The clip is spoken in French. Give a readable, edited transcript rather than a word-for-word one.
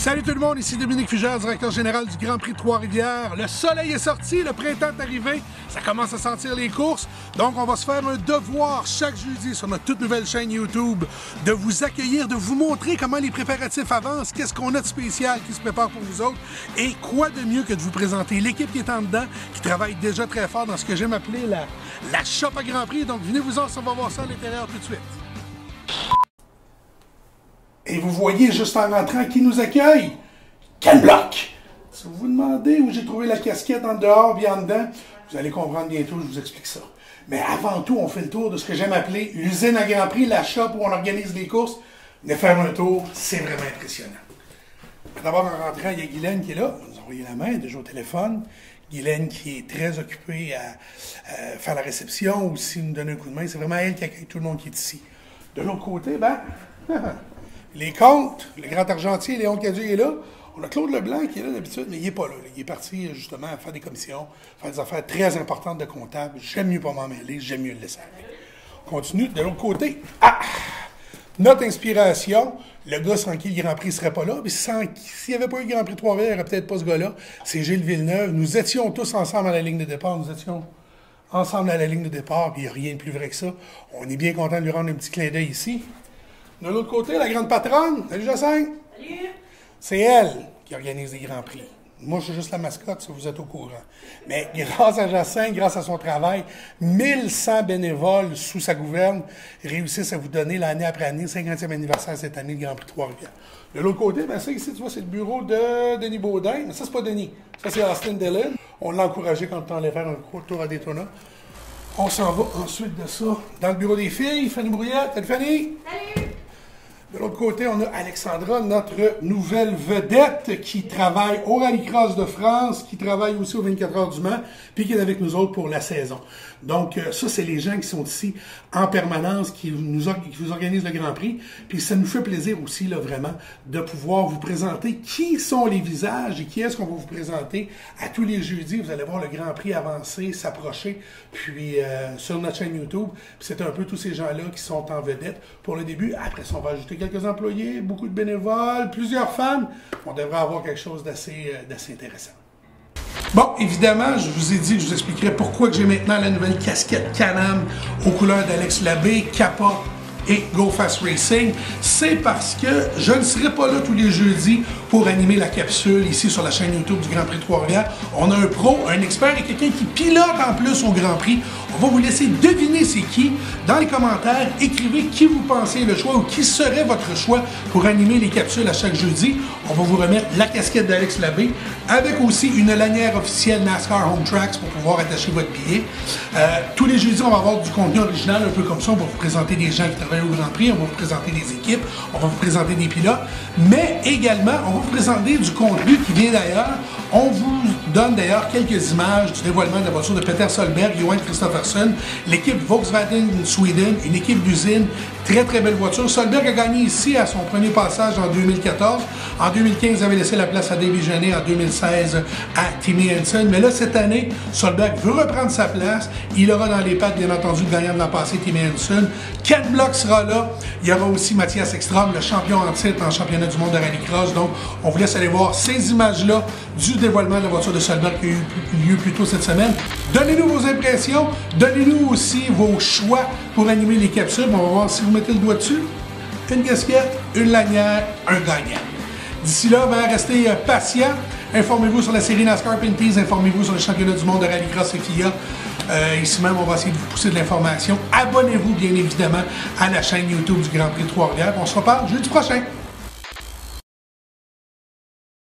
Salut tout le monde, ici Dominique Fugère, directeur général du Grand Prix de Trois-Rivières. Le soleil est sorti, le printemps est arrivé, ça commence à sentir les courses. Donc on va se faire un devoir chaque jeudi sur notre toute nouvelle chaîne YouTube de vous accueillir, de vous montrer comment les préparatifs avancent, qu'est-ce qu'on a de spécial qui se prépare pour vous autres et quoi de mieux que de vous présenter l'équipe qui est en dedans, qui travaille déjà très fort dans ce que j'aime appeler la shop à Grand Prix. Donc venez-vous-en, on va voir ça à l'intérieur tout de suite. Et vous voyez juste en rentrant qui nous accueille? Ken Block! Si vous vous demandez où j'ai trouvé la casquette en dehors et en dedans, vous allez comprendre bientôt, je vous explique ça. Mais avant tout, on fait le tour de ce que j'aime appeler l'usine à Grand Prix, la shop où on organise les courses. Venez faire un tour, c'est vraiment impressionnant. D'abord, en rentrant, il y a Guylaine qui est là, on nous a envoyé la main, déjà au téléphone. Guylaine qui est très occupée à faire la réception, aussi nous donner un coup de main. C'est vraiment elle qui accueille tout le monde qui est ici. De l'autre côté, ben... les comptes, le grand argentier, Léon Cadieux est là. On a Claude Leblanc qui est là d'habitude, mais il n'est pas là. Il est parti justement à faire des commissions, faire des affaires très importantes de comptable. J'aime mieux pas m'en mêler, j'aime mieux le laisser aller. On continue de l'autre côté. Ah! Notre inspiration, le gars sans qui le Grand Prix ne serait pas là, mais s'il n'y avait pas eu le Grand Prix Trois-Rivières, il n'y aurait peut-être pas ce gars-là. C'est Gilles Villeneuve. Nous étions tous ensemble à la ligne de départ. Nous étions ensemble à la ligne de départ, puis il n'y a rien de plus vrai que ça. On est bien content de lui rendre un petit clin d'œil ici. De l'autre côté, la grande patronne. Salut Jacinthe. Salut. C'est elle qui organise les Grands Prix. Moi, je suis juste la mascotte, si vous êtes au courant. Mais grâce à Jacinthe, grâce à son travail, 1100 bénévoles sous sa gouverne réussissent à vous donner l'année après année, 50e anniversaire cette année, le Grand Prix Trois-Rivières. De l'autre côté, ben ça ici, tu vois, c'est le bureau de Denis Baudin. Mais ça, c'est pas Denis. Ça, c'est Austin Dillon. On l'a encouragé quand on allait faire un court tour à Daytona. On s'en va ensuite de ça dans le bureau des filles. Fanny Brouillette. Salut Fanny. Salut. De l'autre côté, on a Alexandra, notre nouvelle vedette qui travaille au Rallycross de France, qui travaille aussi aux 24 heures du Mans, puis qui est avec nous autres pour la saison. Donc, ça, c'est les gens qui sont ici en permanence, qui vous organisent le Grand Prix. Puis ça nous fait plaisir aussi, là, vraiment, de pouvoir vous présenter qui sont les visages et qui est-ce qu'on va vous présenter à tous les jeudis. Vous allez voir le Grand Prix avancer, s'approcher, puis sur notre chaîne YouTube. Puis c'est un peu tous ces gens-là qui sont en vedette pour le début. Après ça, on va ajouter quelques employés, beaucoup de bénévoles, plusieurs fans. On devrait avoir quelque chose d'assez intéressant. Bon, évidemment, je vous ai dit que je vous expliquerai pourquoi j'ai maintenant la nouvelle casquette Can-Am aux couleurs d'Alex Labbé, Kappa et Go Fast Racing. C'est parce que je ne serai pas là tous les jeudis pour animer la capsule ici sur la chaîne YouTube du Grand Prix de Trois-Rivières. On a un pro, un expert et quelqu'un qui pilote en plus au Grand Prix. On va vous laisser deviner c'est qui. Dans les commentaires, écrivez qui vous pensez est le choix ou qui serait votre choix pour animer les capsules à chaque jeudi. On va vous remettre la casquette d'Alex Labbé avec aussi une lanière officielle NASCAR Home Tracks pour pouvoir attacher votre billet. Tous les jeudis, on va avoir du contenu original, un peu comme ça. On va vous présenter des gens qui travaillent au Grand Prix, on va vous présenter des équipes, on va vous présenter des pilotes, mais également, on va vous présenter du contenu qui vient d'ailleurs. On vous donne d'ailleurs quelques images du dévoilement de la voiture de Peter Solberg, Johan Kristoffersson, l'équipe Volkswagen Sweden, une équipe d'usine, très très belle voiture. Solberg a gagné ici à son premier passage en 2014. En 2015, il avait laissé la place à Davy Jeannet, en 2016 à Timmy Henson. Mais là, cette année, Solberg veut reprendre sa place. Il aura dans les pattes, bien entendu, le gagnant de l'an passé, Timmy Henson. Ken Block sera là. Il y aura aussi Mathias Ekstrom, le champion en titre en championnat du monde de rallycross. Donc, on vous laisse aller voir ces images-là du dévoilement de la voiture de Solberg qui a eu lieu plus tôt cette semaine. Donnez-nous vos impressions. Donnez-nous aussi vos choix pour animer les capsules. On va voir si vous mettez le doigt dessus. Une casquette, une lanière, un gagnant. D'ici là, ben, restez patients. Informez-vous sur la série NASCAR Pinties. Informez-vous sur le championnat du monde de rallycross et FIA. Ici même, on va essayer de vous pousser de l'information. Abonnez-vous, bien évidemment, à la chaîne YouTube du Grand Prix de Trois-Rivières. On se reparle jeudi prochain.